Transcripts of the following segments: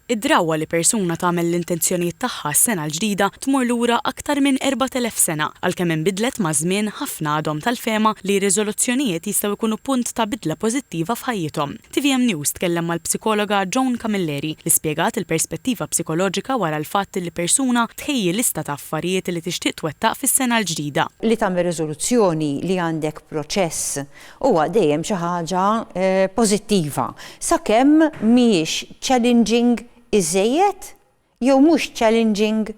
Id-drawwa li persuna tagħmel l-intenzjonijiet tagħha s-sena l-ġdida tmur lura aktar minn 4000 sena għalkemm inbidlet ma' żmien ħafna għadhom tal-fehma li riżoluzzjonijiet jistgħu jkunu punt ta' bidla pożittiva f'ħajjithom. TVM News tkellem mal-psikologa Joan Camilleri li spjegat il-perspettiva psikoloġika wara l-fatt li persuna tħejji lista ta' affarijiet li tixtieq twettaq fis-sena l-ġdida. Li tagħmel riżoluzzjoni li għandek proċess huwa dejjem xi ħaġa pożittiva sakemm mhijiex challenging iżejjed jew mhux challenging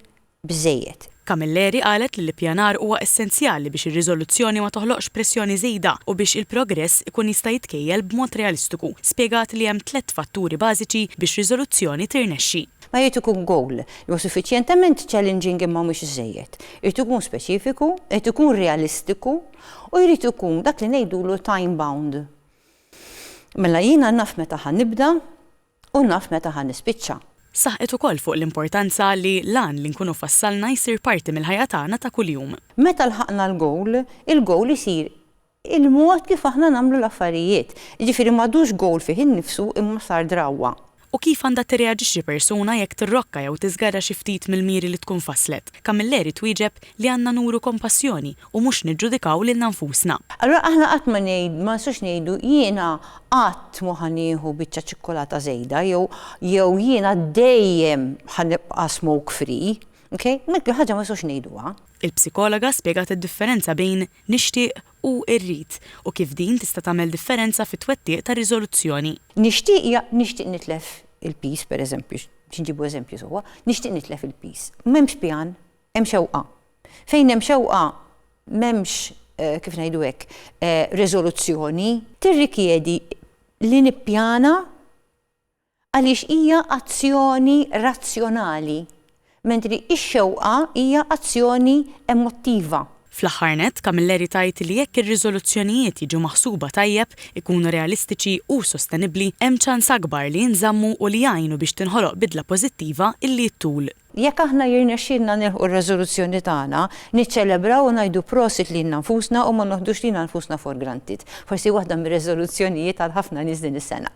biżejjed. Camilleri qalet li l-ippjanar huwa essenzjali biex ir-riżoluzzjoni ma toħloqx pressjoni żejda u biex il-progress ikun jista' jitkejjel b'mod realistiku. Spjegat li hemm 3 fatturi bażiċi biex riżoluzzjoni tirnexxi. Ma jrid ikun goal jew suffiċjentament challenging imma mhux iżejjed. Irid ikun speċifiku, irid ikun realistiku u jrid ikun dak li ngħidulu time bound. Mela jiena naf meta ħanibda u naf meta ħanispiċċa. Saħqet ukoll fuq l-importanza li lan li nkunu fassalna jsir parti mill-ħajja tagħna ta' kuljum. Meta lħaqna l-goal, il-goal isir il-mod kif aħna nagħmlu l-affarijiet. Jiġifieri m'għadux goal fih innifsu imma sar drawwa. U kif għandha tirreaġixxi persuna jekk tirrokka jew tiżgara xi ftit mill-miri li tkun faslet. Camilleri twieġeb li għandna nuru kompassjoni u mhux niġġudikaw lil nfusna. Allura aħna qatt ma nsux ngħidu jiena qatt ma ħanieħu biċċa ċikkolata żejda jew jiena dejjem ħanibqa' smoke free. Okay? Mek ħaġa ma nsux ngħiduha. Il-psikologa spjegat id-differenza bejn nixtieq u rrid u kif din tista' tagħmel differenza fit-twettiq ta' riżoluzzjoni. Nixtieq nitlef il-peace pereżempju, x'inġibu eżempju sewwa, nixtieq nitlef il-peace. M'hemmx pjan, hemm xewqa. Fejn hemm xewqa m'hemmx kif ngħidu hekk riżoluzzjoni tirrikjedi li nippjana għaliex hija azzjoni razzjonali. Mentri x-xewqa hija azzjoni emottiva. Fl-aħħar nett, Camilleri tajt li jekk ir-riżoluzzjonijiet jiġu maħsuba tajjeb, ikunu realistiċi u sostenibbli, hemm ċans akbar li jinżammu u li jgħinu biex tinħoloq bidla pożittiva illi ttul. Jekk aħna jirnexxielna nilħu r-riżoluzzjoni tagħna, niċċelebraw u ngħidu prosit lilna nfusna u ma noħdux lilna nfusna for granted. Forsi waħda mir-riżoluzzjonijiet għal ħafna nies din is-sena.